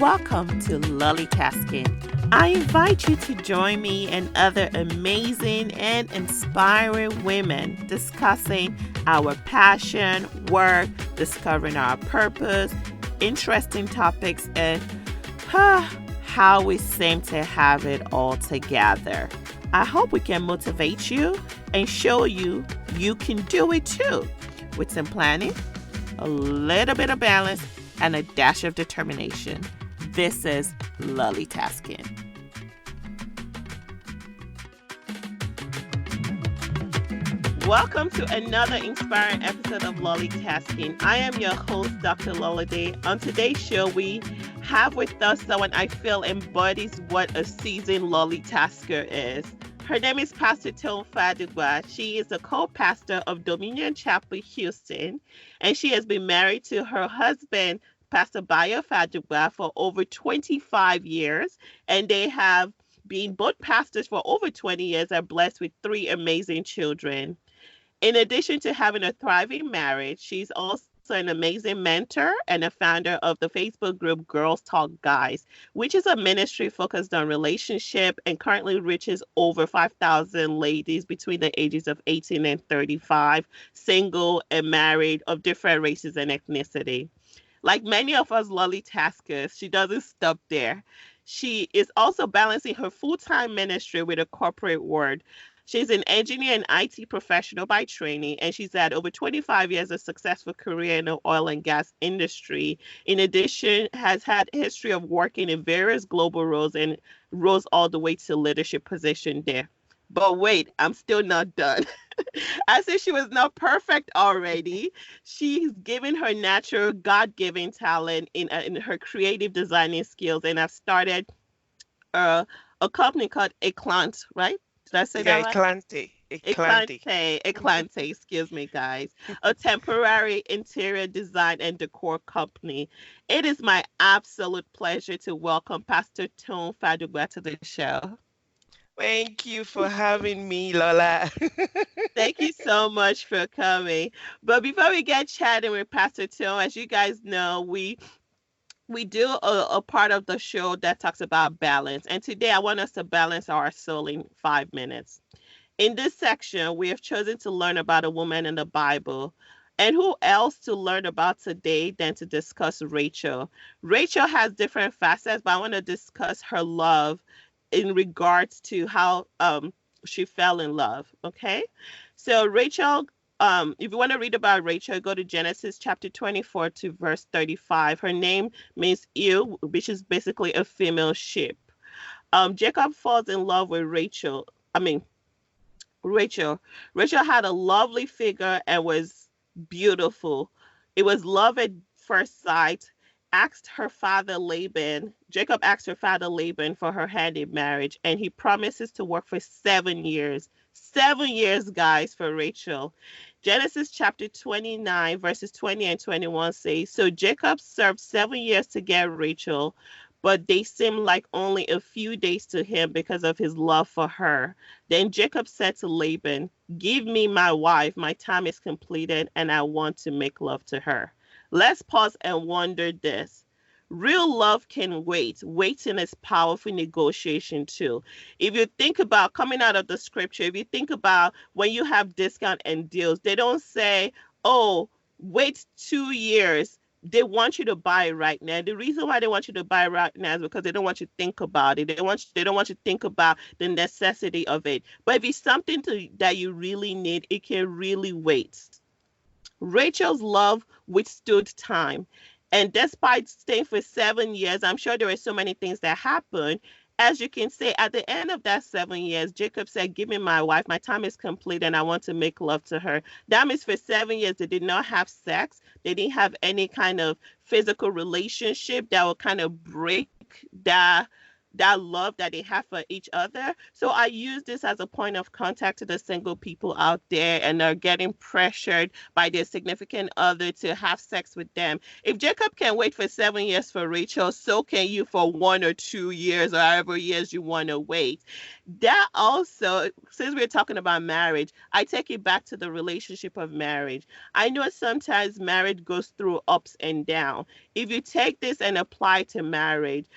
Welcome to Loli Tasking. I invite you to join me and other amazing and inspiring women discussing our passion, work, discovering our purpose, interesting topics, and how we seem to have it all together. I hope we can motivate you and show you you can do it too, with some planning, a little bit of balance, and a dash of determination. This is Loli Tasking. Welcome to another inspiring episode of Loli Tasking. I am your host, Dr. Lola. On today's show, we have with us someone I feel embodies what a seasoned Loli Tasker is. Her name is Pastor Cho. She is the co-pastor of Dominion Chapel, Houston, and she has been married to her husband, Pastor Bayo Fadugba, for over 25 years, and they have been both pastors for over 20 years, are blessed with 3 amazing children. In addition to having a thriving marriage, she's also an amazing mentor and a founder of the Facebook group Girls Talk Guys, which is a ministry focused on relationship and currently reaches over 5,000 ladies between the ages of 18 and 35, single and married, of different races and ethnicity. Like many of us Loli Taskers, she doesn't stop there. She is also balancing her full-time ministry with a corporate world. She's an engineer and IT professional by training, and she's had over 25 years of successful career in the oil and gas industry. In addition, has had history of working in various global roles and rose all the way to leadership position there. But wait, I'm still not done. As if she was not perfect already, she's given her natural God-given talent in her creative designing skills, and I've started a company called Eclant, right? Did I say that right? Eclante, excuse me, guys. A temporary interior design and decor company. It is my absolute pleasure to welcome Pastor Cho Fadugba to the show. Thank you for having me, Lola. Thank you so much for coming. But before we get chatting with Pastor Cho, as you guys know, we do a part of the show that talks about balance. And today I want us to balance our soul in 5 minutes. In this section, we have chosen to learn about a woman in the Bible. And who else to learn about today than to discuss Rachel? Rachel has different facets, but I want to discuss her love in regards to how she fell in love. Okay? So Rachel, if you want to read about Rachel, go to Genesis chapter 24 to verse 35. Her name means ewe, which is basically a female sheep. Jacob falls in love with Rachel. Rachel had a lovely figure and was beautiful. It was love at first sight. Jacob asked her father Laban for her hand in marriage, and he promises to work for 7 years. 7 years, guys, for Rachel. Genesis chapter 29, verses 20 and 21 say, so Jacob served 7 years to get Rachel, but they seemed like only a few days to him because of his love for her. Then Jacob said to Laban, give me my wife, my time is completed, and I want to make love to her. Let's pause and wonder this. Real love can wait. Waiting is powerful negotiation too. If you think about coming out of the scripture, if you think about when you have discount and deals, they don't say, oh, wait 2 years. They want you to buy it right now. The reason why they want you to buy it right now is because they don't want you to think about it. They don't want you to think about the necessity of it. But if it's something that you really need, it can really wait. Rachel's love withstood time. And despite staying for 7 years, I'm sure there were so many things that happened. As you can say, at the end of that 7 years, Jacob said, give me my wife. My time is complete and I want to make love to her. That means for 7 years, they did not have sex. They didn't have any kind of physical relationship that would kind of break that that love that they have for each other. So I use this as a point of contact to the single people out there and are getting pressured by their significant other to have sex with them. If Jacob can wait for 7 years for Rachel, so can you for 1 or 2 years or however years you want to wait. That also, since we're talking about marriage, I take it back to the relationship of marriage. I know sometimes marriage goes through ups and downs. If you take this and apply to marriage,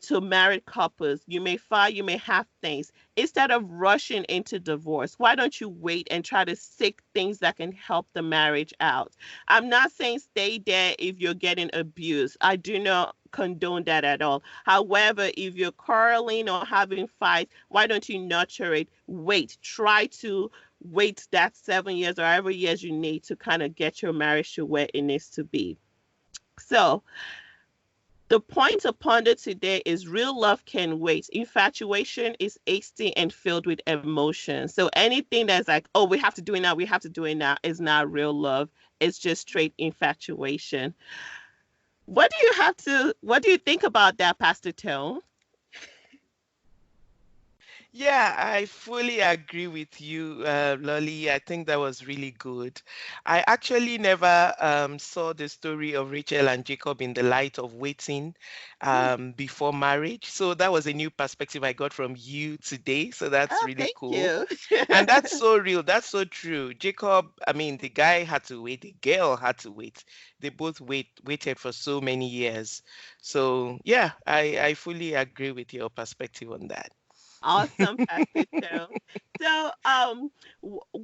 to married couples, you may find you may have things. Instead of rushing into divorce, why don't you wait and try to seek things that can help the marriage out? I'm not saying stay there if you're getting abused. I do not condone that at all. However, if you're quarreling or having fights, why don't you nurture it? Wait. Try to wait that 7 years or however years you need to kind of get your marriage to where it needs to be. So, the point to ponder today is real love can wait. Infatuation is hasty and filled with emotion. So anything that's like, oh, we have to do it now, we have to do it now, is not real love. It's just straight infatuation. What do you think about that, Pastor Cho? Yeah, I fully agree with you, Lolly. I think that was really good. I actually never saw the story of Rachel and Jacob in the light of waiting Hmm. before marriage. So that was a new perspective I got from you today. So that's Oh, really thank cool. you. And that's so real. That's so true. Jacob, I mean, the guy had to wait, the girl had to wait. They both waited for so many years. So yeah, I fully agree with your perspective on that. Awesome, Pastor Cho. So,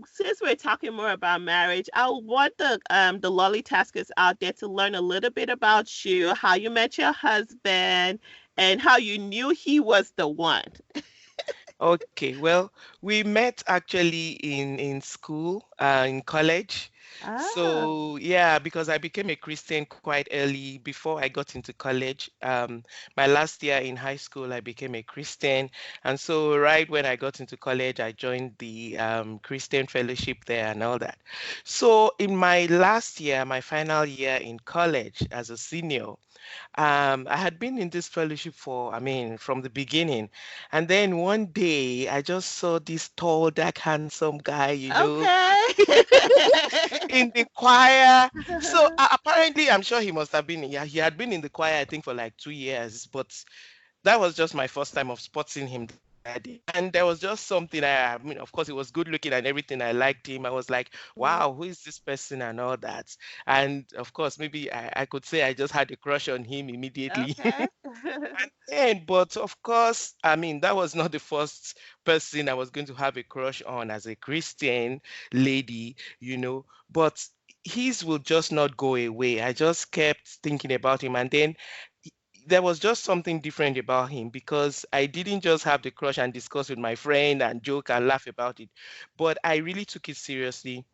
since we're talking more about marriage, I want the lolly taskers out there to learn a little bit about you, how you met your husband, and how you knew he was the one. Okay, well, we met actually in school, in college. Ah, So yeah, because I became a Christian quite early before I got into college. My last year in high school, I became a Christian, and so right when I got into college, I joined the Christian fellowship there and all that. So in my last year, my final year in college as a senior, I had been in this fellowship for, I mean, from the beginning. And then one day I just saw this tall, dark, handsome guy, okay. in the choir. So apparently, I'm sure he must have been, yeah, he had been in the choir, I think, for like 2 years, but that was just my first time of spotting him that day. And there was just something I mean, of course, he was good looking and everything. I liked him. I was like, Mm, wow, who is this person and all that. And of course, maybe I could say I just had a crush on him immediately. okay. And but of course, I mean, that was not the first person I was going to have a crush on as a Christian lady. But his will just not go away. I just kept thinking about him. And then there was just something different about him because I didn't just have the crush and discuss with my friend and joke and laugh about it, but I really took it seriously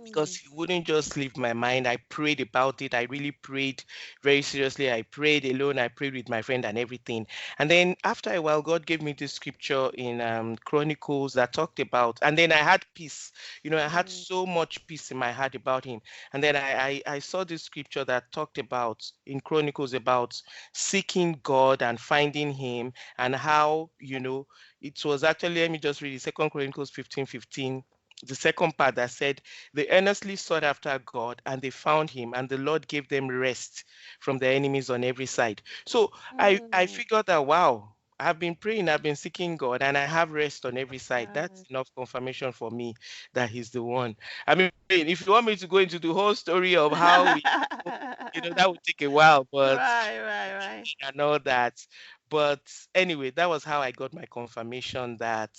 because Mm, he wouldn't just leave my mind. I prayed about it. I really prayed very seriously. I prayed alone. I prayed with my friend and everything. And then after a while, God gave me this scripture in Chronicles that talked about, and then I had peace. I had mm, so much peace in my heart about him. And then I saw this scripture that talked about in Chronicles about seeking God and finding him and how, it was actually, let me just read it, Second Chronicles 15:15, the second part that said, they earnestly sought after God and they found him, and the Lord gave them rest from their enemies on every side. So I mm. figured that, wow, I've been praying, I've been seeking God, and I have rest on every side. That's Yes. enough confirmation for me that he's the one. I mean, if you want me to go into the whole story of how that would take a while, but Right, right, right. and all that. But anyway, that was how I got my confirmation that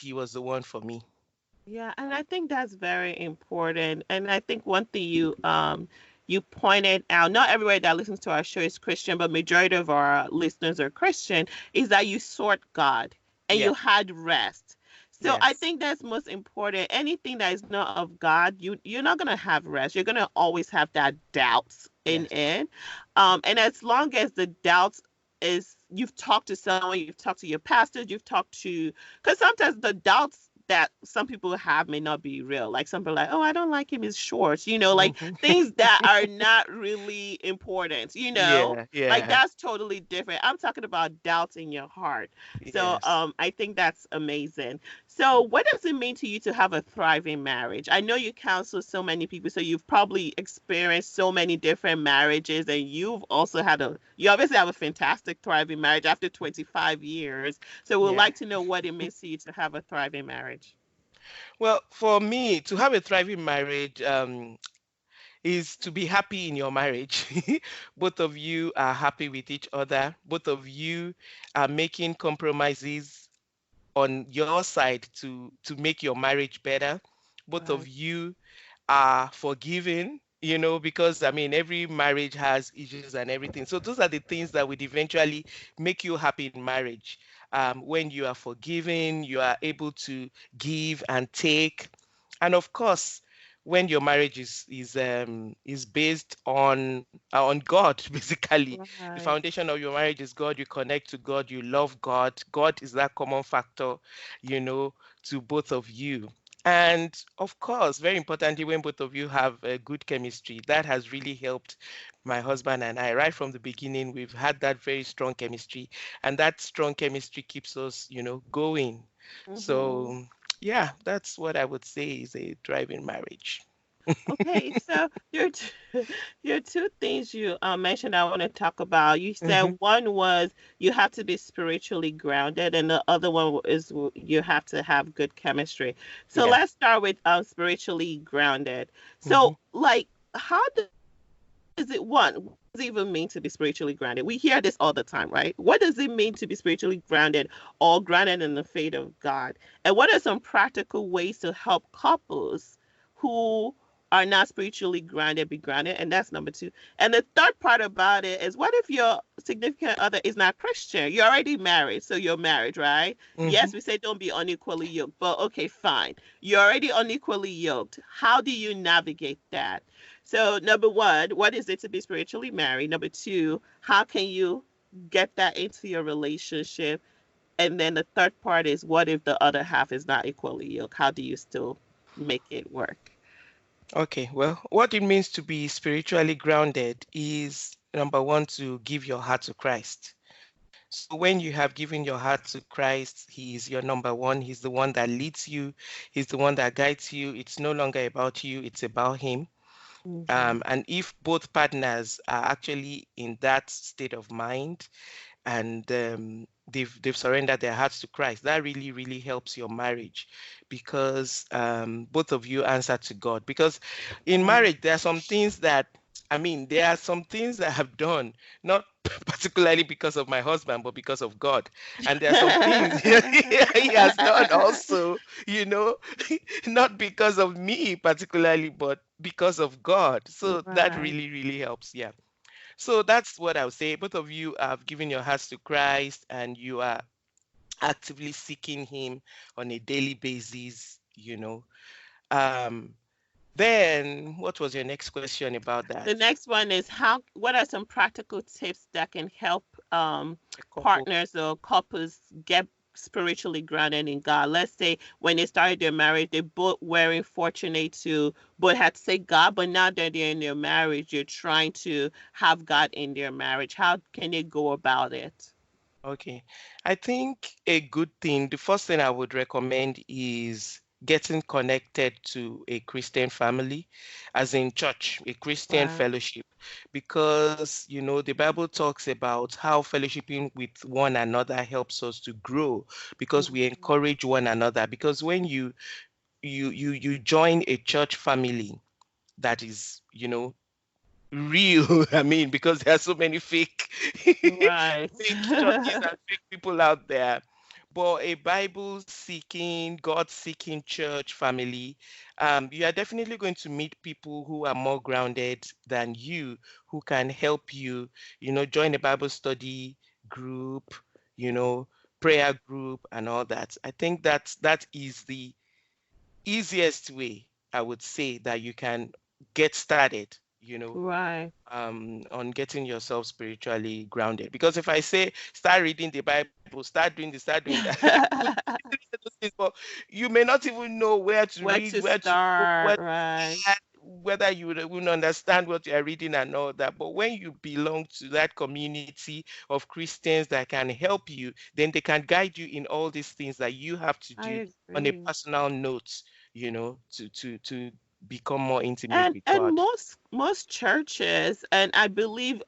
he was the one for me. Yeah, and I think that's very important. And I think one thing you pointed out, not everybody that listens to our show is Christian, but majority of our listeners are Christian, is that you sought God and Yeah. you had rest. So I Yes. think that's most important. Anything that is not of God, you're not gonna have rest. You're gonna always have that doubts in Yes. it. And as long as the doubts is you've talked to someone, you've talked to your pastor, you've talked to because sometimes the doubts that some people have may not be real. Like some people are like, oh, I don't like him, his shorts, like Mhm. things that are not really important. Yeah, Like yeah, that's totally different. I'm talking about doubts in your heart. So yes. I think that's amazing. So what does it mean to you to have a thriving marriage? I know you counsel so many people, so you've probably experienced so many different marriages, and you obviously have a fantastic thriving marriage after 25 years. So we'd Yeah. like to know what it means to you to have a thriving marriage. Well, for me, to have a thriving marriage, is to be happy in your marriage. Both of you are happy with each other. Both of you are making compromises on your side to make your marriage better. Both of Right. you are forgiving, because I mean every marriage has issues and everything. So those are the things that would eventually make you happy in marriage. When you are forgiving, you are able to give and take, and of course, when your marriage is based on God, basically, the Right. foundation of your marriage is God. You connect to God, you love God. God is that common factor, you know, to both of you. And of course, very importantly, when both of you have a good chemistry, that has really helped my husband and I. Right from the beginning, we've had that very strong chemistry, and that strong chemistry keeps us, going. Hmm. So, yeah, that's what I would say is a driving marriage. Okay, so your two things you mentioned I want to talk about. You said Hmm. one was you have to be spiritually grounded, and the other one is you have to have good chemistry. So Yeah. let's start with spiritually grounded. Hmm. So, like, how does it one? What does it even mean to be spiritually grounded? We hear this all the time, right? What does it mean to be spiritually grounded or grounded in the faith of God? And what are some practical ways to help couples who are not spiritually grounded be grounded? And that's number two. And the third part about it is, what if your significant other is not Christian? You're already married, so you're married, right? Hmm. Yes, we say don't be unequally yoked, but okay, fine. You're already unequally yoked. How do you navigate that? So, number one, what is it to be spiritually married? Number two, how can you get that into your relationship? And then the third part is, what if the other half is not equally yoked? How do you still make it work? Okay, well, what it means to be spiritually grounded is number one, to give your heart to Christ. So when you have given your heart to Christ, He is your number one. He's the one that leads you, He's the one that guides you. It's no longer about you, it's about Him. Hmm. And if both partners are actually in that state of mind, and they've surrendered their hearts to Christ, that really really helps your marriage, because both of you answer to God. Because in Right. marriage there are some things that, I mean, there are some things that I've done, not particularly because of my husband, but because of God. And there are some things he has done also, you know, not because of me particularly, but because of God. So that Right. really, really helps. Yeah. So that's what I would say. Both of you have given your hearts to Christ, and you are actively seeking Him on a daily basis. Um, then what was your next question about that? The next one is, what are some practical tips that can help A couple. partners or couples get spiritually grounded in God? Let's say when they started their marriage, they both weren't fortunate to both had to say God, but now that they're in their marriage, you're trying to have God in their marriage. How can they go about it? Okay. I think a good thing, the first thing I would recommend is getting connected to a Christian family, as in church, a Christian Right. fellowship, because, the Bible talks about how fellowshipping with one another helps us to grow, because we Mhm. encourage one another. Because when you join a church family that is, real. I mean, because there are so many fake Right. fake churches and fake people out there. But a Bible seeking, God seeking church family, you are definitely going to meet people who are more grounded than you, who can help you, join a Bible study group, you know, prayer group and all that. I think that is the easiest way, I would say, that you can get started, you know, Right. on getting yourself spiritually grounded. Because if I say start reading the Bible, start doing this, start doing that, I could easily say those things, but you may not even know where to Where read, to where to go, start, right? whether you would even understand what you are reading and all that. But when you belong to that community of Christians that can help you, then they can guide you in all these things that you have to I do on a agree. personal note, to become more intimate And with and God. most churches, and I believe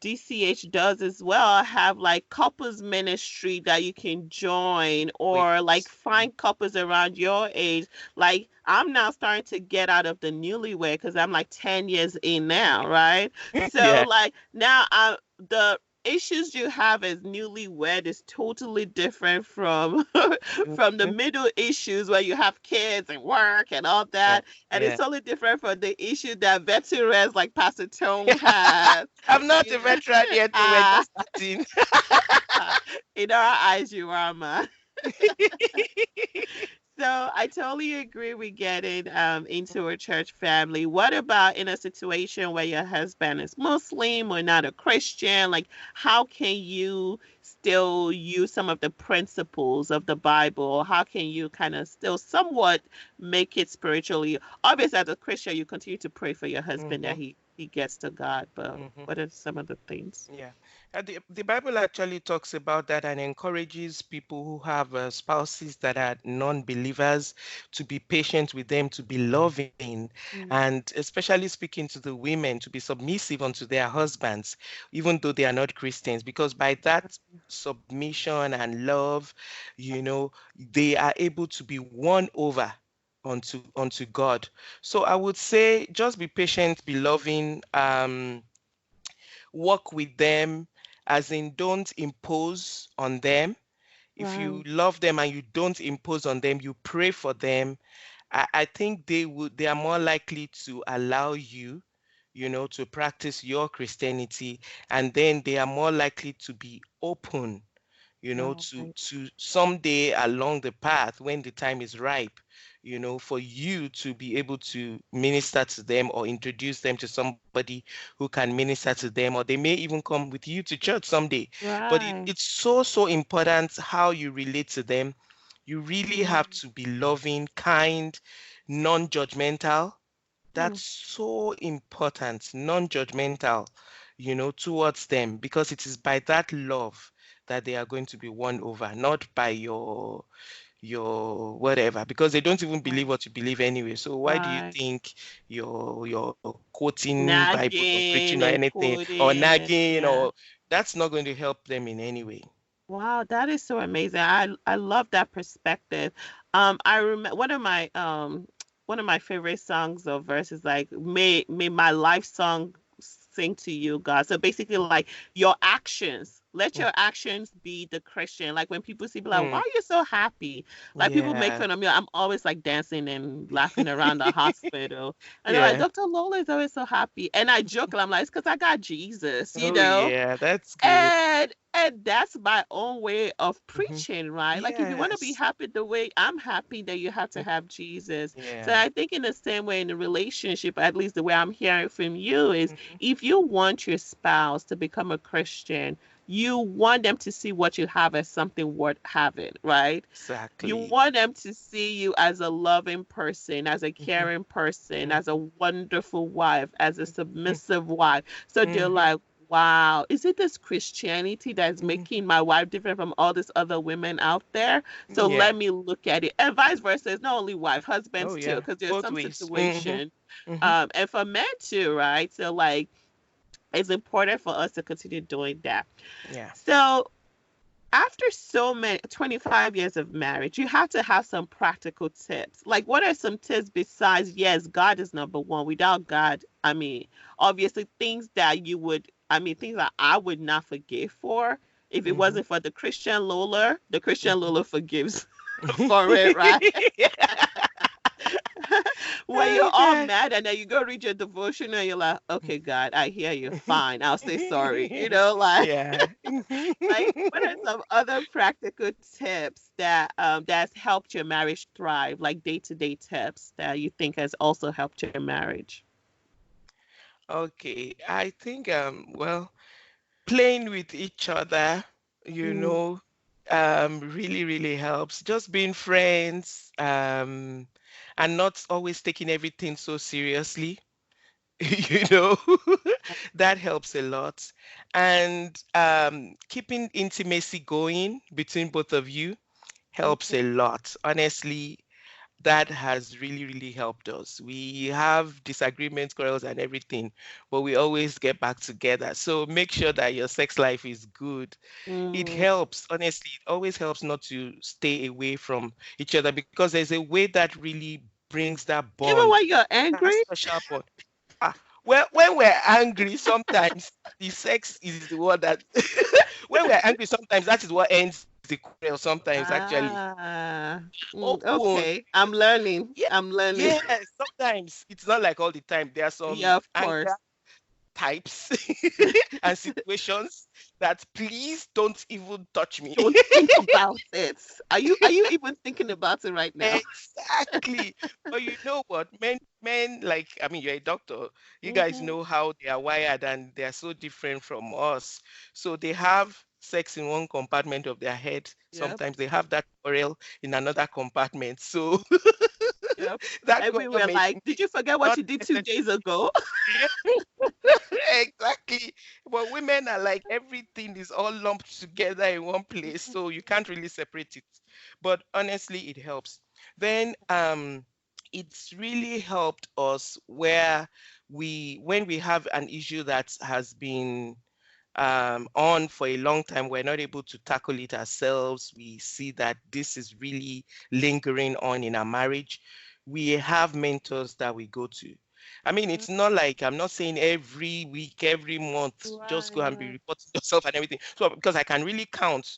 DCH does as well, have like couples ministry that you can join, Oh, or like yes. find couples around your age. Like I'm now starting to get out of the newlywed because I'm like 10 years in now, right? So Yeah. like now the issues you have as newlywed is totally different from from the Mhm. middle issues where you have kids and work and all Yeah. that, and it's Yeah. totally different from the issue that veterans like Pastor Cho has. I'm not You a know, veteran yet, so we're just starting. in our eyes, you are, man. So I totally agree with getting into a church family. What about in a situation where your husband is Muslim or not a Christian? Like, how can you still use some of the principles of the Bible? How can you kind of still somewhat make it spiritually? Obviously, as a Christian, you continue to pray for your husband that Hmm. he gets to God. But Hmm. what are some of the things? Yeah. The Bible actually talks about that and encourages people who have spouses that are non-believers to be patient with them, to be loving, Mm, and especially speaking to the women to be submissive unto their husbands, even though they are not Christians, because by that submission and love, they are able to be won over unto God. So I would say just be patient, be loving, work with them, as in don't impose on them. If you right. love them and you don't impose on them, you pray for them. I think they are more likely to allow you, to practice your Christianity, and then they are more likely to be open, Right. to someday along the path when the time is ripe, for you to be able to minister to them or introduce them to somebody who can minister to them, or they may even come with you to church someday. But Right. it's so, so important how you relate to them. You really Mm, have to be loving, kind, non-judgmental. mm, That's so important, non-judgmental, towards them, because it is by that love that they are going to be won over, not by your whatever, because they don't even believe right. what you believe anyway. So why do you Right. think you're quoting Bible or preaching or Nagging and anything or quoting and nagging, yeah. or that's not going to help them in any way. Wow, that is so amazing. I love that perspective. I remember one of my favorite songs or verses like may my life song sing to you, God. So basically like your actions, let Mm. your actions be the Christian. Like when people see me like, Mm. wow, you're so happy. Like people make Yeah. fun of me. I'm always like dancing and laughing around the hospital. And they're like, Yeah. Dr. Lola is always so happy. And I joke and I'm like, it's because I got Jesus, you Oh know? yeah, that's good. And that's my own way of Hmm. preaching, right? Like if you want to be Yes. happy the way I'm happy, then you have to have Jesus. So Yeah. I think in the same way in a relationship, at least the way I'm hearing from you is Hmm. if you want your spouse to become a Christian, you want them to see what you have as something worth having, right? You Exactly. want them to see you as a loving person, as a Hmm. caring person, as a Hmm. wonderful wife, as a submissive wife. So they're Hmm. like, wow, is it this Christianity that's Hmm. making my wife different from all these other women out there? So Yeah. let me look at it. And vice versa. It's not only wife, Oh husbands too, yeah. because there's Both some ways. Hmm. situation, Hmm. and for men too, right? So like it's important for us to continue doing that. Yeah. So after so many 25 years of marriage, you have to have some practical tips. Like, what are some tips besides, yes, God is number one. Without God, I mean, obviously, things that you would, I mean, things that I would not forgive for if it Hmm. wasn't for the Christian Hmm. Lola forgives for it, right? When you're Oh all God. mad and then you go read your devotion and you're like, okay, God, I hear you. Fine. I'll say sorry. You know, like, Yeah. like, what are some other practical tips that that's helped your marriage thrive, like day-to-day tips that you think has also helped your marriage? Okay, I think well, playing with each other, you Mm, know, really, really helps. Just being friends, and not always taking everything so seriously, you know, that helps a lot. And keeping intimacy going between both of you helps okay. a lot. Honestly, that has really, really helped us. We have disagreements, quarrels, and everything, but we always get back together. So make sure that your sex life is good. It Mm. helps, honestly, it always helps not to stay away from each other because there's a way that really brings that Even bond, when you're that angry? special bond. Ah, well, when we're angry, sometimes the sex is the one that, when we're angry, sometimes that is what ends the quarrel, sometimes actually. Ah, Open. okay. I'm learning. Yeah, I'm learning. yes, sometimes it's not like all the time. There are Yeah, some of anger course. types and situations that please don't even touch me. Don't think about it. Are you even thinking about it right now? Exactly. But you know what? Men, like, I mean, you're a doctor. You guys Hmm. know how they are wired and they are so different from us. So they have sex in one compartment of their head. Yep. Sometimes they have that oral in another compartment. So Yep. that And we were government like, did you forget what not you did two necessarily. days ago? Exactly. But women are like everything is all lumped together in one place, so you can't really separate it. But honestly, it helps. Then it's really helped us where when we have an issue that has been on for a long time, we're not able to tackle it ourselves. We see that this is really lingering on in our marriage. We have mentors that we go to. I mean, Mhm. it's not like I'm not saying every week, every month, just go Right, and be right. reporting yourself and everything. So, because I can really count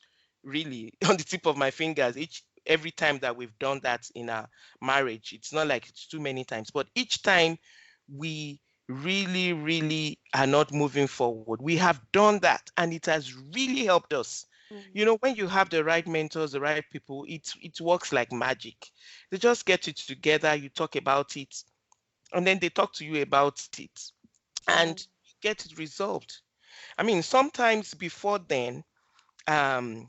really on the tip of my fingers each every time that we've done that in our marriage. It's not like it's too many times, but each time we really, really are not moving forward. We have done that and it has really helped us. You Mhm. know, when you have the right mentors, the right people, it works like magic. They just get it together, you talk about it, and then they talk to you about it, and Right. you get it resolved. I mean, sometimes before then, um,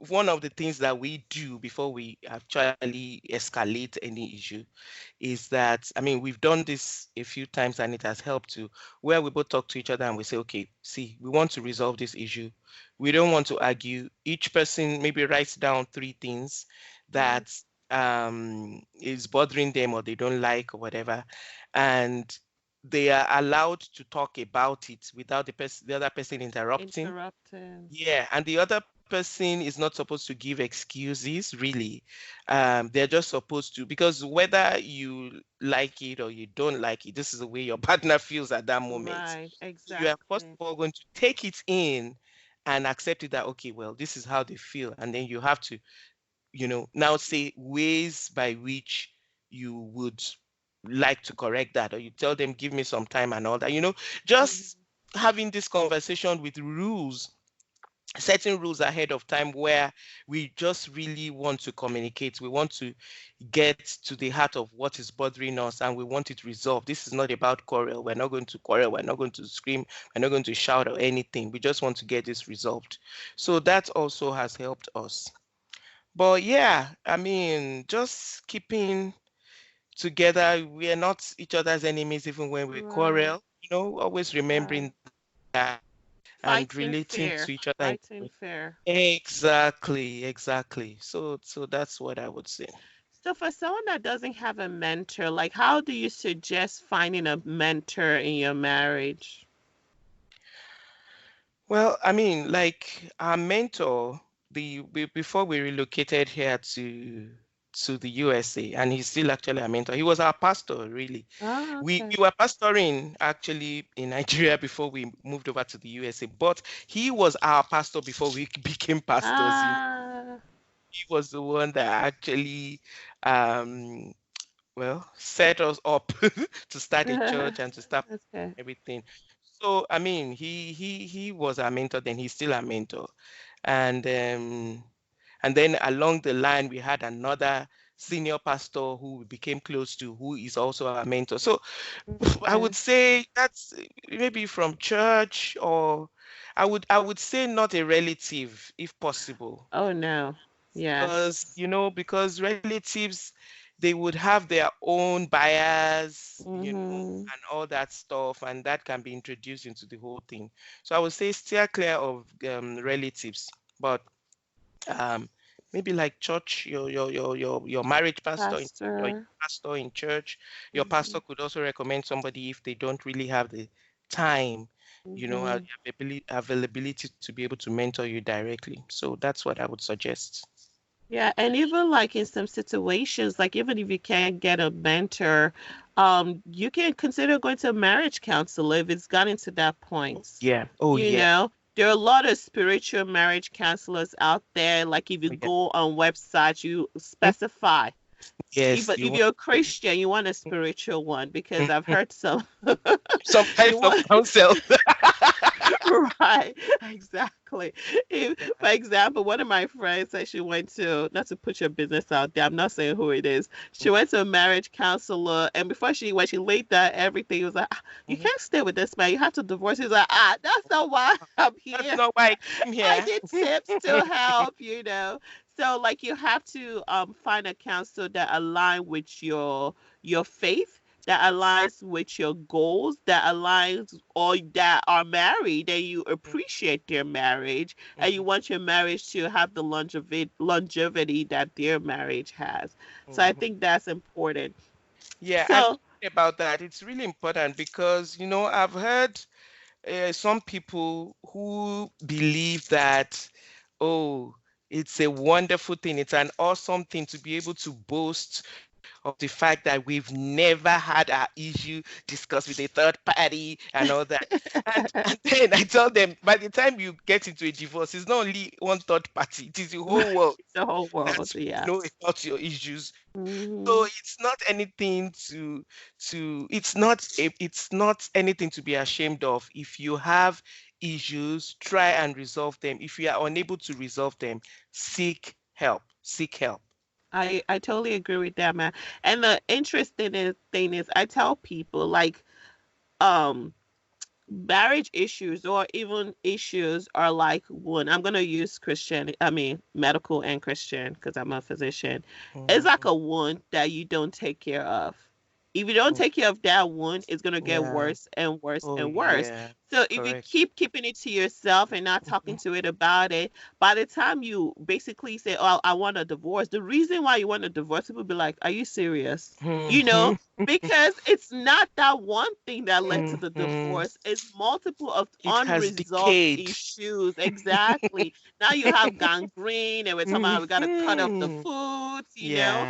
one of the things that we do before we actually escalate any issue is that, I mean, we've done this a few times and it has helped to where we both talk to each other and we say, okay, see, we want to resolve this issue. We don't want to argue. Each person maybe writes down three things Mhm. that is bothering them or they don't like or whatever. And they are allowed to talk about it without the other person interrupting. Interrupting. Yeah, and the other person is not supposed to give excuses, really. They're just supposed to, because whether you like it or you don't like it, this is the way your partner feels at that moment. Right, So you are first exactly. of all going to take it in and accept it that, okay, well, this is how they feel. And then you have to, now say ways by which you would like to correct that, or you tell them, give me some time and all that, just Mhm. having this conversation with rules, setting rules ahead of time where we just really want to communicate. We want to get to the heart of what is bothering us and we want it resolved. This is not about quarrel. We're not going to quarrel. We're not going to scream. We're not going to shout or anything. We just want to get this resolved. So that also has helped us. But yeah, I mean, just keeping together. We are not each other's enemies even when we Right, quarrel. Always right. remembering that and relating Fighting to each other fair. in a way. Fighting fair. Exactly, exactly. So that's what I would say. So for someone that doesn't have a mentor, like how do you suggest finding a mentor in your marriage? Well, I mean, like our mentor, before we relocated here to the USA, and he's still actually a mentor. He was our pastor, really. Oh, We okay. were pastoring actually in Nigeria before we moved over to the USA, but he was our pastor before we became pastors. Ah, He was the one that actually um set us up to start a church and to start okay. everything. So I mean, he was our mentor, then he's still our mentor, and then along the line we had another. senior pastor who we became close to, who is also our mentor. So I would Yes. say that's maybe from church, or I would say not a relative if possible, Oh no. because Yes. because relatives, they would have their own bias, Mhm. and all that stuff, and that can be introduced into the whole thing. So I would say steer clear of relatives, but um, maybe like church, your marriage pastor, your Pastor. pastor in church. Your pastor Mhm. could also recommend somebody if they don't really have the time, Mhm. availability to be able to mentor you directly. So that's what I would suggest. Yeah, and even like in some situations, like even if you can't get a mentor, you can consider going to a marriage counselor if it's gotten to that point. Yeah. Oh You yeah. know, there are a lot of spiritual marriage counselors out there. Like if you Oh yeah. go on websites, you Mm, specify. If yes. You if want you're a Christian, you want a spiritual one because I've mhm, heard some. some You types of want counsel. right, exactly. Yeah. For example, one of my friends said she went to, not to put your business out there, I'm not saying who it is. She went to a marriage counselor, and before she when she laid down everything, it was like, "Ah, you Mhm. can't stay with this man. You have to divorce." He's like, that's not why I'm That's here. not why I came I here. did tips to help. So like you have to find a counselor that align with your faith, that aligns with your goals, that aligns or that are married and you appreciate their marriage and you Mhm, want your marriage to have the longevity that their marriage has. So I mhm. think that's important. Yeah, and So talking about that, it's really important because, I've heard some people who believe that, oh, it's a wonderful thing, it's an awesome thing to be able to boast of the fact that we've never had our issue discussed with a third party and all that. And then I tell them, by the time you get into a divorce, it's not only one third party, it is the whole world the whole that world, will yeah. know about your issues. So Hmm. it's not anything to be ashamed of. If you have issues, try and resolve them. If you are unable to resolve them, seek help. Seek help. I totally agree with that, man. And the thing is, I tell people like, um, marriage issues or even issues are like one. I'm gonna use medical and Christian because I'm a physician. It's like Mhm. a wound that you don't take care of. If you don't take care of that wound, it's gonna get Yeah. worse and worse Oh and worse. yeah. So if you Correct. keep keeping it to yourself and not talking Mhm. to it about it, by the time you basically say, "Oh, I want a divorce," the reason why you want a divorce, people be like, "Are you serious?" You know, Mhm. because it's not that one thing that led to the Mhm. divorce. It's multiple of It has unresolved decayed. issues. Exactly. Now you have gangrene, and we're talking about we got to cut off the Mhm. foods. Yeah.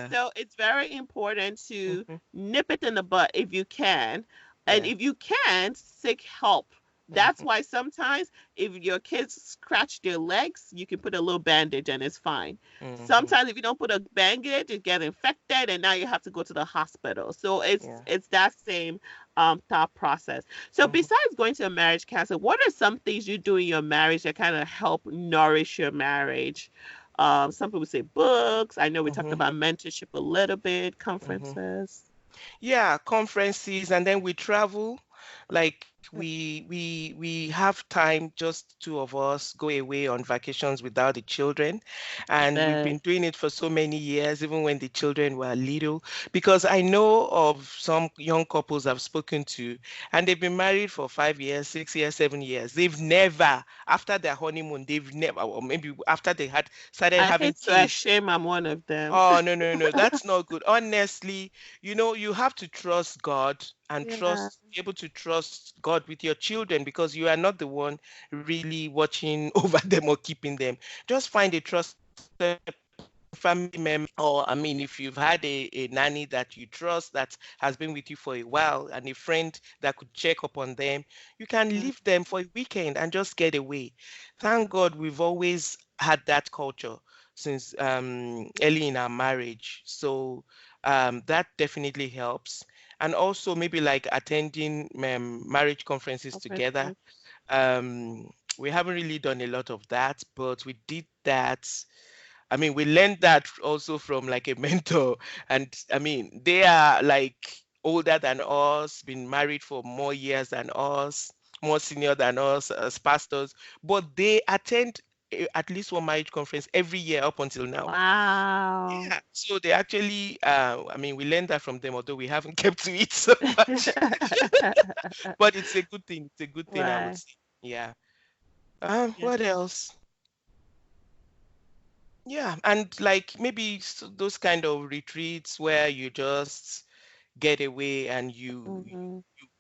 So it's very important to Mhm. nip it in the butt if you can. And Yeah. if you can't, seek help. That's Mhm. why sometimes if your kids scratch their legs, you can put a little bandage and it's fine. Mhm. Sometimes if you don't put a bandage, it get infected and now you have to go to the hospital. So it's Yeah. it's that same thought process. So Mhm. besides going to a marriage counselor, what are some things you do in your marriage that kind of help nourish your marriage? Some people say books. I know we talked Mhm. about mentorship a little bit, Mhm. conferences. Yeah, conferences, and then we travel. Like we have time, just two of us go away on vacations without the children, and we've But been doing it for so many years, even when the children were little. Because I know of some young couples I've spoken to, and they've been married for 5 years, 6 years, 7 years. They've never, after their honeymoon, they've never, or maybe after they had started I having hate to kids. assume I'm one of them. Oh, no, no, no, that's not good. Honestly, you have to trust God and Yeah. be able to trust God with your children, because you are not the one really watching over them or keeping them. Just find a trusted family member, or I mean, if you've had a nanny that you trust that has been with you for a while, and a friend that could check up on them, you can Mm. leave them for a weekend and just get away. Thank God we've always had that culture since early in our marriage. So that definitely helps. And also maybe like attending marriage conferences together. Conferences. Um, we haven't really done a lot of that, but we did that I mean, we learned that also from like a mentor. And I mean, they are like older than us, been married for more years than us, more senior than us as pastors, but they attend at least one marriage conference every year up until now. Wow. Yeah, so they actually, I mean, we learned that from them, although we haven't kept to it so much. But it's a good thing. It's a good thing, I would Right. say. Yeah. Yeah. What else? Yeah, and like maybe those kind of retreats where you just get away and Hmm. you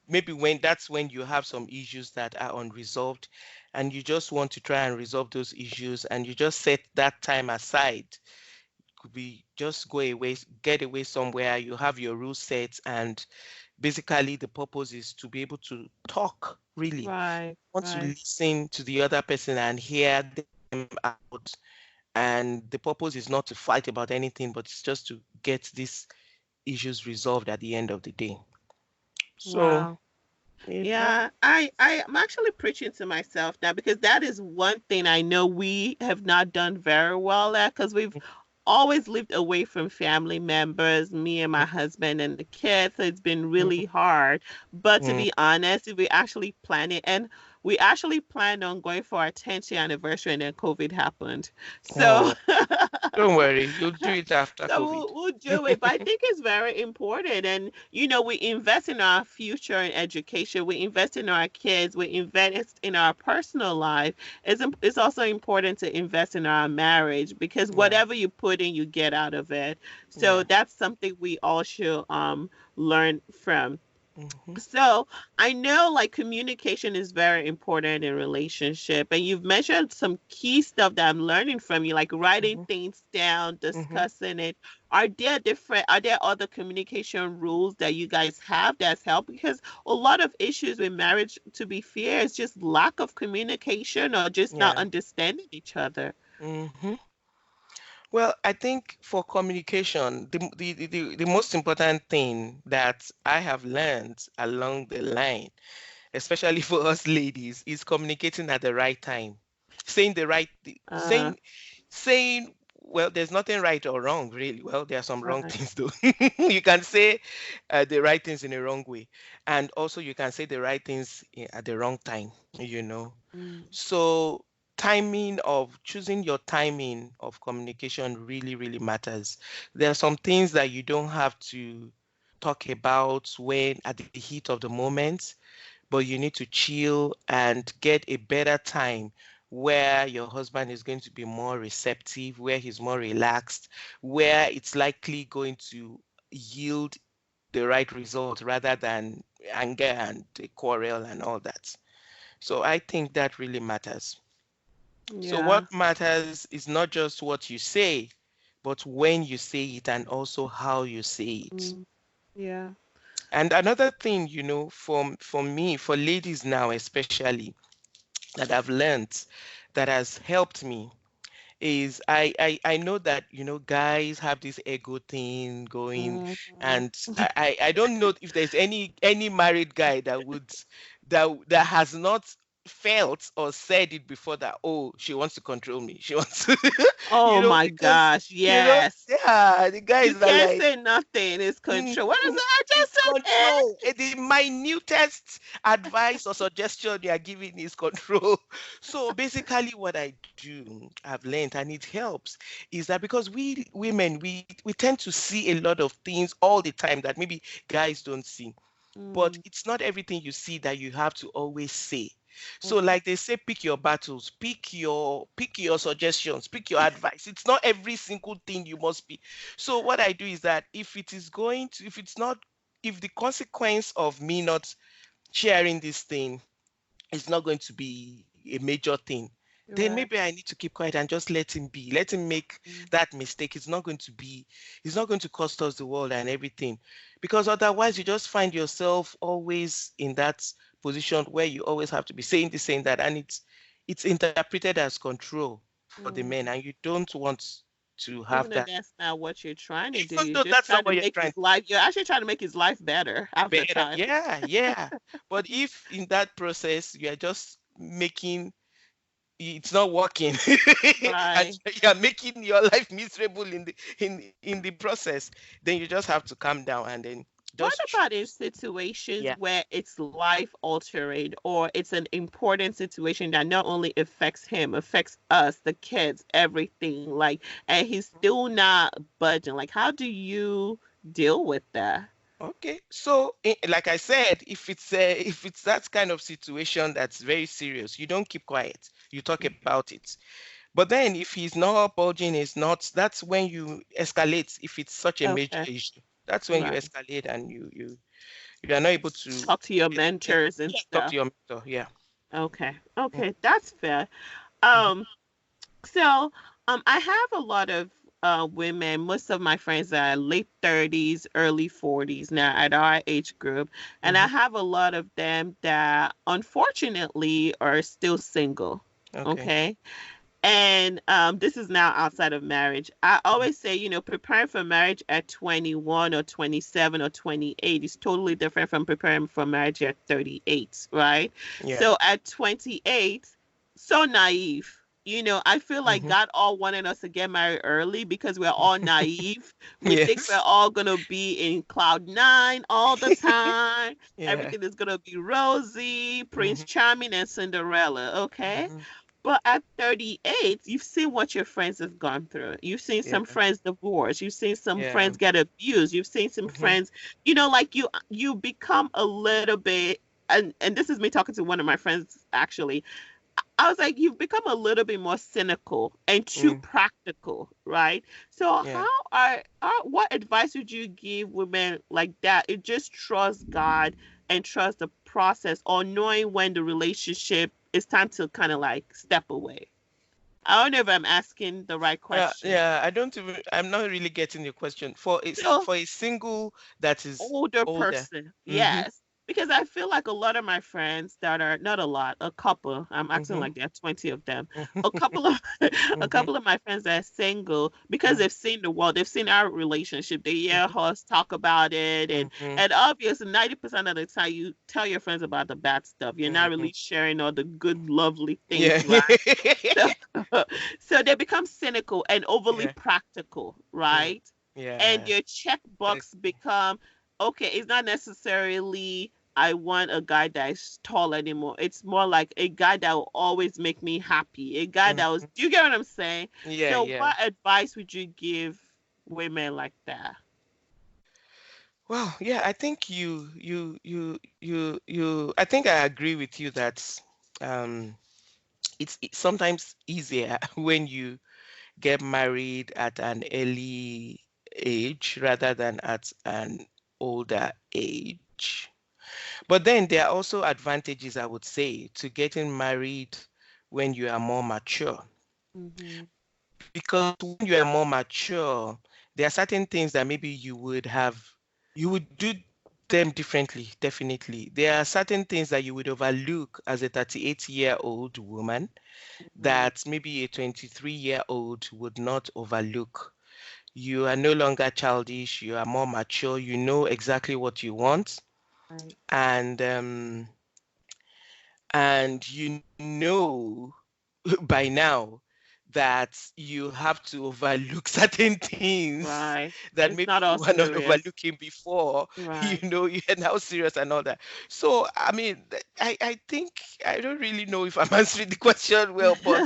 maybe when that's when you have some issues that are unresolved and you just want to try and resolve those issues and you just set that time aside. Could be just go away, get away somewhere, you have your rules set, and basically the purpose is to be able to talk really. Right. Want to Right. listen to the other person and hear them out. And the purpose is not to fight about anything, but it's just to get these issues resolved at the end of the day. So, Wow. yeah. Yeah, I'm actually preaching to myself now because that is one thing I know we have not done very well at because we've always lived away from family members, me and my husband and the kids. So it's been really hard. But to Mm. be honest, if we actually plan it, and we actually planned on going for our 10th year anniversary, and then COVID happened. So Oh, don't worry, you'll do it after so COVID. we'll do it. But I think it's very important. And, we invest in our future in education, we invest in our kids, we invest in our personal life. It's also important to invest in our marriage because Yeah, whatever you put in, you get out of it. So yeah. that's something we all should learn from. Hmm. So I know like communication is very important in relationship, and you've mentioned some key stuff that I'm learning from you, like writing Hmm. things down, Hmm. discussing it. Are there other communication rules that you guys have that's helped? Because a lot of issues with marriage, to be fair, is just lack of communication or just not Yeah. understanding each other. Hmm. Well, I think for communication, the most important thing that I have learned along the line, especially for us ladies, is communicating at the right time. Saying the right, Uh, saying, well, there's nothing right or wrong, really. Well, there are some wrong right. things though. You can say the right things in a wrong way, and also you can say the right things at the wrong time, you know. Mm, So, timing of choosing your timing of communication really, really matters. There are some things that you don't have to talk about when at the heat of the moment, but you need to chill and get a better time where your husband is going to be more receptive, where he's more relaxed, where it's likely going to yield the right result rather than anger and a quarrel and all that. So I think that really matters. So yeah. what matters is not just what you say, but when you say it and also how you say it. Mm, yeah. And another thing, for me, for ladies now especially, that I've learned that has helped me is I know that guys have this ego thing going, Mhm. and I don't know if there's any married guy that has not felt or said it before that, oh, she wants to control me, she wants to Oh my because gosh, yes. yeah, the You guys are can't like, say nothing. It's "Mhm, control. What is it? I just it's said it. control. The minutest advice or suggestion you are giving is control." So basically, what I do, I've learned, and it helps, is that because we women, we tend to see a lot of things all the time that maybe guys don't see. But Mm, it's not everything you see that you have to always say. So mm, like they say, pick your battles, pick your suggestions, pick your advice. It's not every single thing you must be. So what I do is that if it's not, if the consequence of me not sharing this thing it's not going to be a major thing, you're then right. maybe I need to keep quiet and just let him be. Let him make Mm, that mistake. It's not going to cost us the world and everything. Because otherwise you just find yourself always in that position where you always have to be saying this, saying that, and it's interpreted as control for the men, mm. and you don't want to have Even though that. that's not what you're trying to do, Even you're though just that's not trying to what you're make trying his to life. You're actually trying to make his life better half the better. time. Yeah, yeah. But if in that process you are just making it's not working, and Right. you're making your life miserable in the process, then you just have to calm down and then What just about in choose. situations Yeah. where it's life altering or it's an important situation that not only affects him, affects us, the kids, everything, like, and he's still not budging? Like, how do you deal with that? Okay. So, like I said, if it's that kind of situation that's very serious, you don't keep quiet. You talk about it. But then if he's not budging, is not, that's when you escalate. If it's such a major Okay, issue, that's when you right. escalate, and you are not able to Talk to your explain. mentors and Yeah, talk to stuff. your mentor. Yeah. Okay, Mm, okay, that's fair. mhm, Um, So, I have a lot of women. Most of my friends are late 30s, early 40s now at our age group, and I mhm. have a lot of them that unfortunately are still single. Okay. Okay. And this is now outside of marriage. I always say, preparing for marriage at 21 or 27 or 28 is totally different from preparing for marriage at 38, right? Yeah. So at 28, so naive. I feel like Hmm. God all wanted us to get married early because we're all naive. We think we're Yes. all going to be in cloud nine all the time. Yeah. Everything is going to be rosy, Prince Hmm. Charming, and Cinderella, okay? Hmm. But at 38, you've seen what your friends have gone through. You've seen Yeah. some friends divorce. You've seen some Yeah. friends get abused. You've seen some Hmm. friends, like you become a little bit, and this is me talking to one of my friends actually. I was like, you've become a little bit more cynical and too Mm. practical, right? So Yeah. what advice would you give women like that? It just trust God and trust the process, or knowing when the relationship is time to kind of like step away. I don't know if I'm asking the right question. Yeah, I don't even, I'm not really getting your question. So For a single that is older older. person. Mm-hmm. Yes. Because I feel like a lot of my friends that are not a lot, a couple, I'm acting Mm-hmm. like there are 20 of them. A couple of a Mm-hmm. couple of my friends that are single because they've seen the world, they've seen our relationship, they hear us talk about it, and Mm-hmm. and obviously 90% of the time you tell your friends about the bad stuff. You're not Mm-hmm. really sharing all the good, lovely Yeah. things, right? So, so they become cynical and overly Yeah. practical, Mm. right? And Yeah. your Like, checkbox become, okay, it's not necessarily I want a guy that is tall anymore. It's more like a guy that will always make me happy. A guy that was, mm. do you get what I'm saying? Yeah, So yeah. what advice would you give women like that? Well, yeah, I think I think I agree with you that um it's sometimes easier when you get married at an early age rather than at an older age. But then there are also advantages, I would say, to getting married when you are more mature. Mm-hmm. Because when you are more mature, there are certain things that maybe you would do them differently, definitely. There are certain things that you would overlook as a 38-year-old woman Mm-hmm. that maybe a 23-year-old would not overlook. You are no longer childish, you are more mature, you know exactly what you want, Right. and you know by now that you have to overlook certain things Right. that It's maybe not all you were not serious. overlooking before. You Right. know, you're now serious and all that. So, I mean, I think I don't really know if I'm answering the question well, but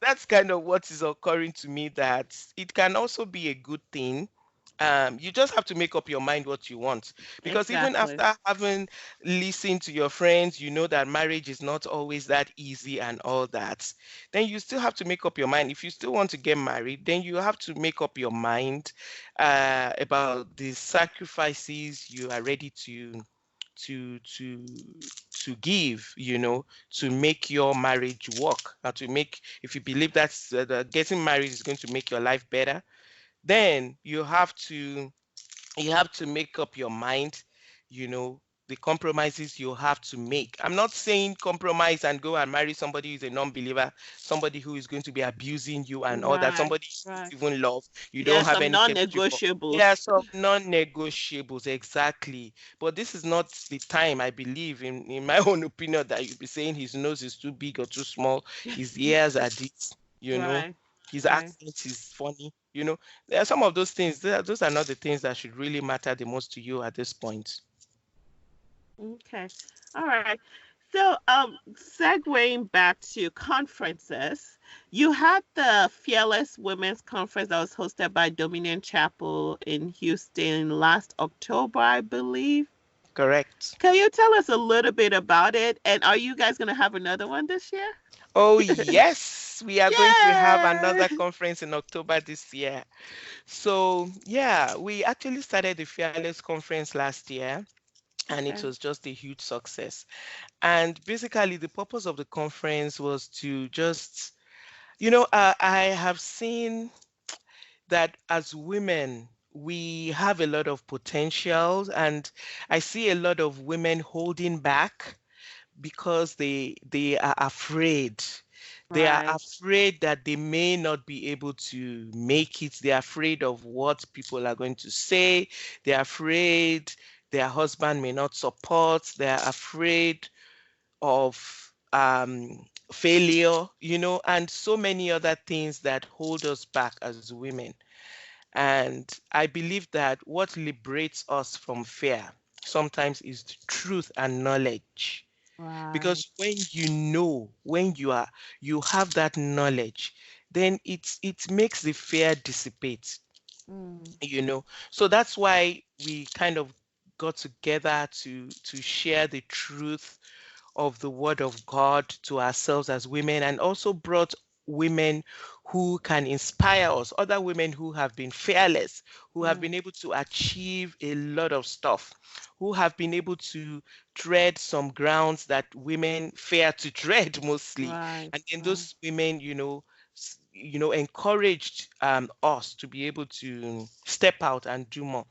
that's kind of what is occurring to me, that it can also be a good thing. You just have to make up your mind what you want, because even Exactly. after having listened to your friends, you know that marriage is not always that easy and all that. Then you still have to make up your mind. If you still want to get married, then you have to make up your mind about the sacrifices you are ready to to to give, to make your marriage work, and to make, if you believe that getting married is going to make your life better, then you have to make up your mind, you know the compromises you have to make. I'm not saying compromise and go and marry somebody who's a non-believer, somebody who is going to be abusing you and all that, Right. somebody you Right. don't even love, you don't There's have some any chemistry for. There are non-negotiables. some non-negotiables, exactly. But this is not the time, I believe, in my own opinion, that you'll be saying his nose is too big or too small, his ears are this, Right. his Right. accent is funny. There are some of those things, those are not the things that should really matter the most to you at this point. Okay. All right. So, segueing back to conferences, you had the Fearless Women's Conference that was hosted by Dominion Chapel in Houston last October, I believe. Correct. Can you tell us a little bit about it? And are you guys going to have another one this year? Oh, yes, we are going to have Yay! another conference in October this year. So, yeah, we actually started the Fearless Conference last year, and it Okay. was just a huge success. And basically, the purpose of the conference was to just, I have seen that as women, we have a lot of potentials, and I see a lot of women holding back because they are afraid. They are Right. afraid that they may not be able to make it. They're afraid of what people are going to say. They're afraid their husband may not support. They're afraid of failure, and so many other things that hold us back as women. And I believe that what liberates us from fear sometimes is the truth and knowledge. Right. Because when you have that knowledge, then it makes the fear dissipate. Mm, So that's why we kind of got together to share the truth of the word of God to ourselves as women, and also brought women who can inspire us, other women who have been fearless, who have mm, been able to achieve a lot of stuff, who have been able to tread some grounds that women fear to tread mostly. right. And then Right. those women, encouraged us to be able to step out and do more.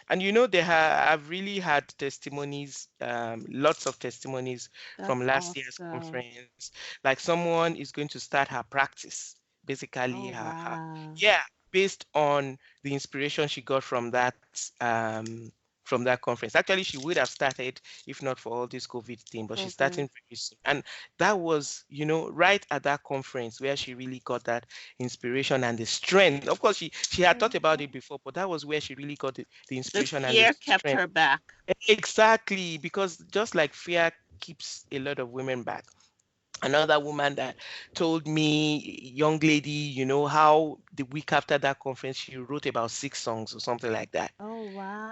And I've really had testimonies, lots of testimonies from That's last year's awesome. conference. Like someone is going to start her practice, basically Oh, her wow. yeah, based on the inspiration she got from that conference. Actually, she would have started if not for all this COVID thing, but she's COVID. starting very soon. And that was, right at that conference where she really got that inspiration and the strength. Of course, she had thought about Mhm. it before, but that was where she really got the The inspiration and the fear kept strength. her back. Exactly, because just like fear keeps a lot of women back. Another woman that told me, young lady, how the week after that conference, she wrote about 6 songs or something like that. Oh,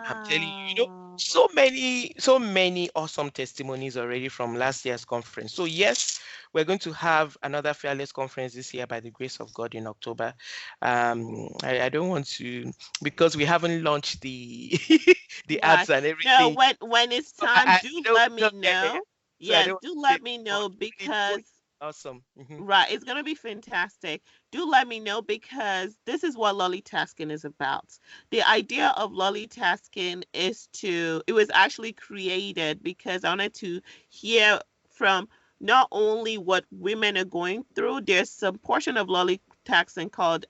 I'm telling you, wow. so many awesome testimonies already from last year's conference. So yes, we're going to have another Fearless conference this year by the grace of God in October. I don't want to, because we haven't launched the the Right. ads and No, everything. when it's So time, do I don't, let no, me yeah, yeah, yeah. know. So I Yes, don't want do to say let me more. know Really, oh, because awesome. right, it's gonna be fantastic. Do let me know because this is what lolly tasking is about. The idea of lolly tasking is it was actually created because I wanted to hear from not only what women are going through. There's some portion of lolly tasking called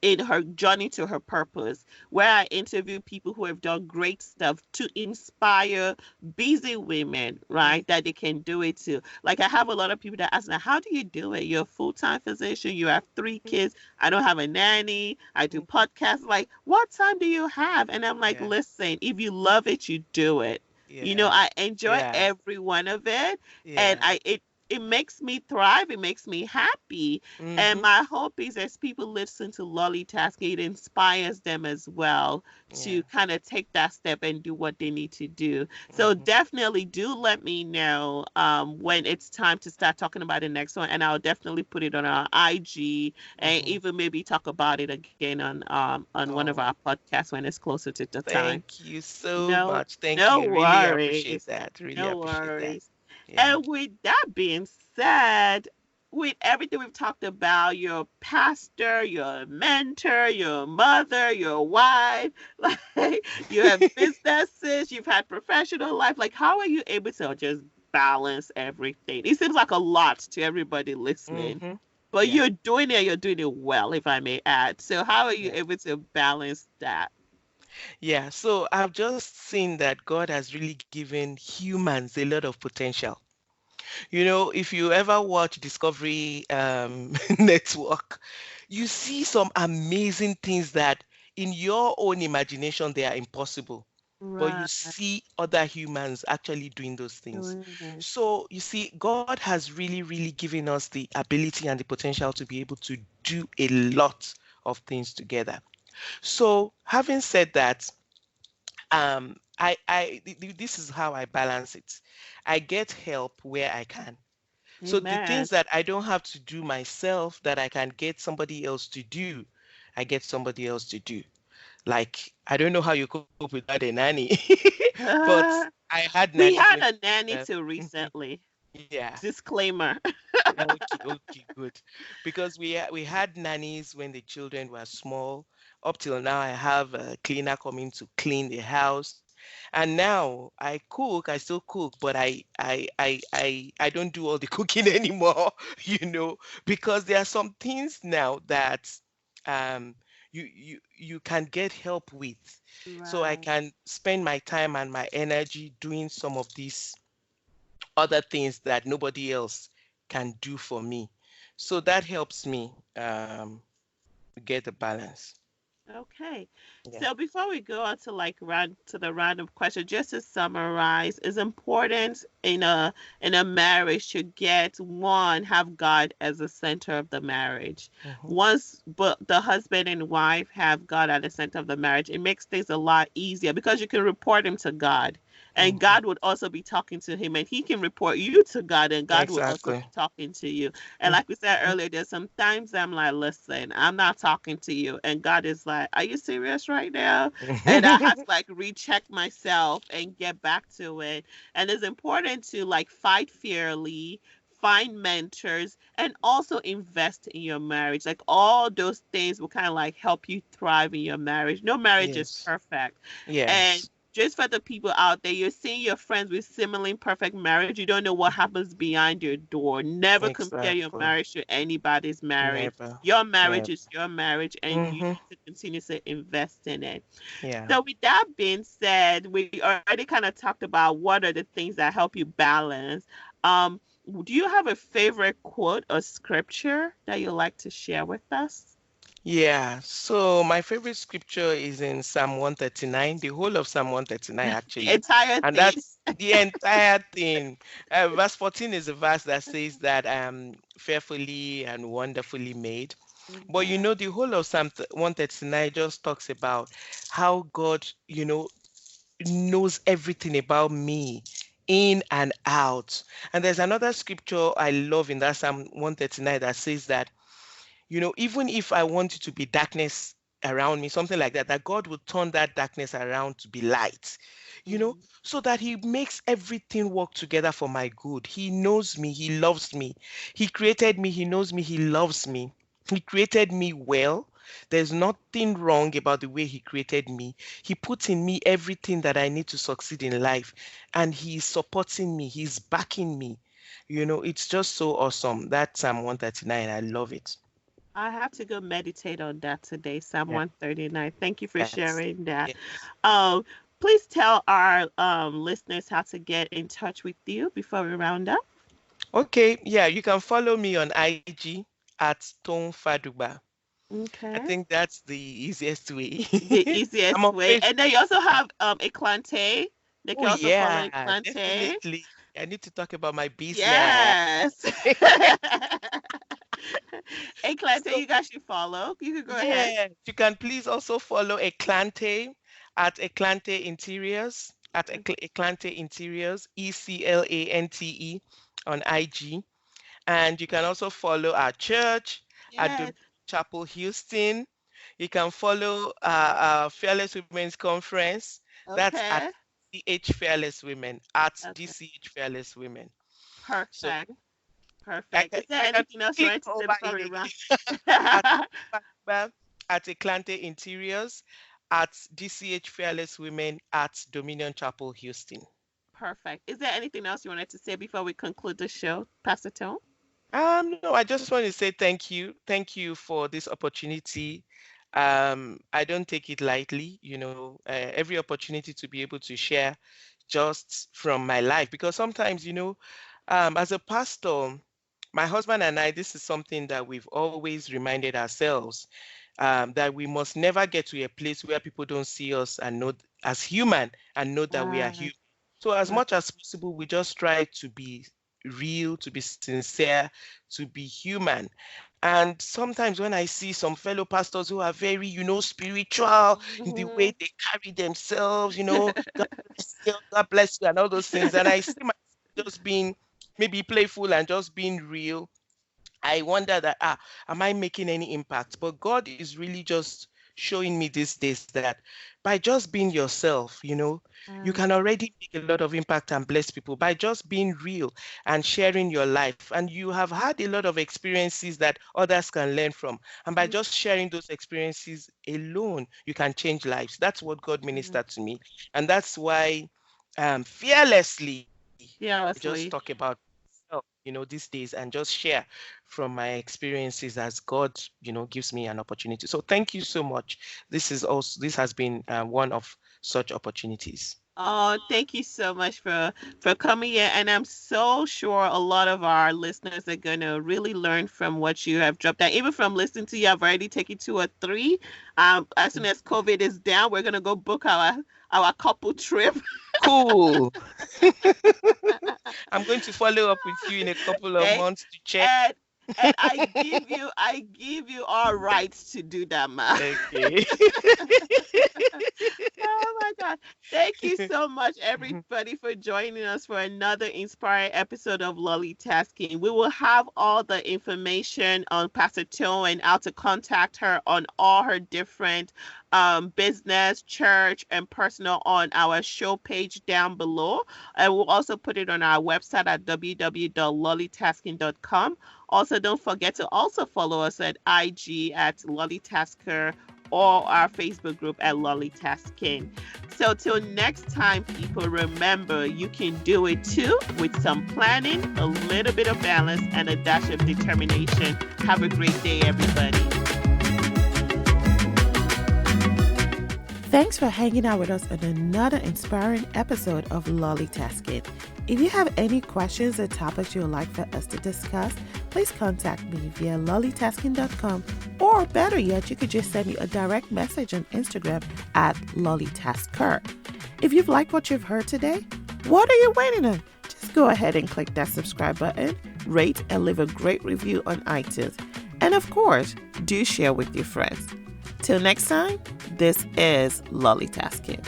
in her journey to her purpose, where I interview people who have done great stuff to inspire busy women, Mm-hmm. right? That they can do it too. Like I have a lot of people that ask me, how do you do it? You're a full-time physician, you have 3 kids, I don't have a nanny, I do Mm-hmm. podcasts. Like, what time do you have? And I'm like, Yeah, listen, if you love it, you do it. yeah, I enjoy yeah, every one of it, and yeah. it makes me thrive. It makes me happy, and Mm-hmm. my hope is as people listen to Lolly Tasking, it inspires them as well Yeah. to kind of take that step and do what they need to do. So Mm-hmm. definitely do let me know when it's time to start talking about the next one, and I'll definitely put it on our IG and Mm-hmm. even maybe talk about it again on one of our Oh, podcasts when it's closer to the time. thank you so No, much. Thank no you. Really appreciate worries. that. Really No appreciate that. worries. Yeah. And with that being said, with everything we've talked about, you're a pastor, you're a mentor, you're a mother, you're a wife, like you have businesses, you've had professional life. Like, how are you able to just balance everything? It seems like a lot to everybody listening, Mm-hmm. but Yeah. you're doing it well, if I may add. So, how are you Yeah. able to balance that? Yeah. So I've just seen that God has really given humans a lot of potential. If you ever watch Discovery Network, you see some amazing things that in your own imagination they are impossible. But you Right. see other humans actually doing those things. Doing it. So you see, God has really, really given us the ability and the potential to be able to do a lot of things together. So having said that, this is how I balance it. I get help where I can. So the Amen. things that I don't have to do myself that I can get somebody else to do, I get somebody else to do. Like, I don't know how you cope without a nanny, but I had We nannies had when, a nanny uh, too mhm, recently. yeah. Disclaimer. Okay, okay, good. Because we had nannies when the children were small. Up till now, I have a cleaner coming to clean the house. And now I cook, I still cook, but I don't do all the cooking anymore, because there are some things now that um you can get help with. So I Right. can spend my time and my energy doing some of these other things that nobody else can do for me. So that helps me get the balance. Okay. Yeah. So before we go on to like round to the round of questions, just to summarize, it's important in a marriage to get one, have God as the center of the marriage. Hmm. Once but the husband and wife have God at the center of the marriage, it makes things a lot easier because you can report him to God. And Hmm. God would also be talking to him, and he can report you to God, and God will also Exactly. be talking to you. And Mhm. like we said earlier, there's sometimes I'm like, listen, I'm not talking to you. And God is like, are you serious right now? And I have to like recheck myself and get back to it. And it's important to like fight fairly, find mentors, and also invest in your marriage. Like all those things will kind of like help you thrive in your marriage. No marriage is Yes. perfect. And Yes. just for the people out there, you're seeing your friends with similarly perfect marriage. You don't know what happens behind your door. Never compare your Exactly. marriage to anybody's marriage. Never. Your marriage Never. is your marriage, and you Hmm. need to continue to invest in it. Yeah. So, with that being said, we already kind of talked about what are the things that help you balance. Um, do you have a favorite quote or scripture that you like to share with us? Yeah. So my favorite scripture is in Psalm 139, the whole of Psalm 139 The actually. entire And thing. that's the entire thing. Verse 14 is a verse that says that fearfully and wonderfully made. But Amen. the whole of Psalm 139 just talks about how God, knows everything about me in and out. And there's another scripture I love in that Psalm 139 that says that, even if I want it to be darkness around me, something like that, that God will turn that darkness around to be light, Mm. so that He makes everything work together for my good. He knows me, He loves me. He created me, He knows me, He loves me. He created me well. There's nothing wrong about the way He created me. He put in me everything that I need to succeed in life, and He's supporting me, He's backing me. It's just so awesome. That Psalm 139, I love it. I have to go meditate on that today, Psalm Yeah. 139. Thank you for Yes. sharing that. Yes. Um, please tell our listeners how to get in touch with you before we round up. Okay. Yeah, you can follow me on IG at Tom Faduba. I Okay. think that's the easiest way. The I'm easiest on way. And then Facebook. you also have Eklante. They Oh can also follow yeah, Eklante. definitely. I need to talk about my business. Yes. Eklante, So you guys should follow. You can go ahead. yeah, you can please also follow Eclante at Eclante Interiors Eclante Interiors ECLANTE on IG. And you can also follow our church at the Yes. Chapel Houston. You can follow our Fearless Women's Conference. That's at Okay. DCH Fearless Women, at Okay. DCH Fearless Women. So Perfect. Perfect. Is there I can anything else you click wanted to say over before we wrap? at Papa, at Eclante Interiors, at DCH Fearless Women, at Dominion Chapel, Houston. Perfect. Is there anything else you wanted to say before we conclude the show, Pastor Tone? No, I just want to say thank you. Thank you for this opportunity. I don't take it lightly, every opportunity to be able to share just from my life, because sometimes, as a pastor, my husband and I, this is something that we've always reminded ourselves, that we must never get to a place where people don't see us and know as human and know that we are Right. human. So as Right. much as possible, we just try to be real, to be sincere, to be human. And sometimes when I see some fellow pastors who are very, spiritual in the way Mhm. they carry themselves, God bless you, and all those things, and I see myself just being maybe playful and just being real, I wonder that, am I making any impact? But God is really just showing me these days that by just being yourself, you can Mm, already make a lot of impact and bless people by just being real and sharing your life. And you have had a lot of experiences that others can learn from. And by mm, just sharing those experiences alone, you can change lives. That's what God mm. ministered to me. And that's why, fearlessly, I just talk Fearlessly. about these days, and just share from my experiences as God, gives me an opportunity. So thank you so much. This has been one of such opportunities. Oh, thank you so much for coming here, and I'm so sure a lot of our listeners are gonna really learn from what you have dropped down. Even from listening to you, I've already taken two or three. As soon as COVID is down, we're gonna go book our couple trip. Cool. I'm going to follow up with you in a couple of Okay, months to check. and I give you all rights to do that, ma. Okay. Oh my God. Thank you so much, everybody, for joining us for another inspiring episode of Lolly Tasking. We will have all the information on Pastor Cho and how to contact her on all her different business, church, and personal on our show page down below. And we'll also put it on our website at www.lollytasking.com. Also, don't forget to also follow us at IG at LollieTasker or our Facebook group at Loli Tasking. So till next time, people, remember you can do it too with some planning, a little bit of balance, and a dash of determination. Have a great day, everybody. Thanks for hanging out with us on another inspiring episode of Lolly Tasking. If you have any questions or topics you would like for us to discuss, please contact me via lollytasking.com, or better yet, you could just send me a direct message on Instagram at LollyTasker. If you've liked what you've heard today, what are you waiting on? Just go ahead and click that subscribe button, rate, and leave a great review on iTunes. And of course, do share with your friends. Till next time, this is Lolly Tasking.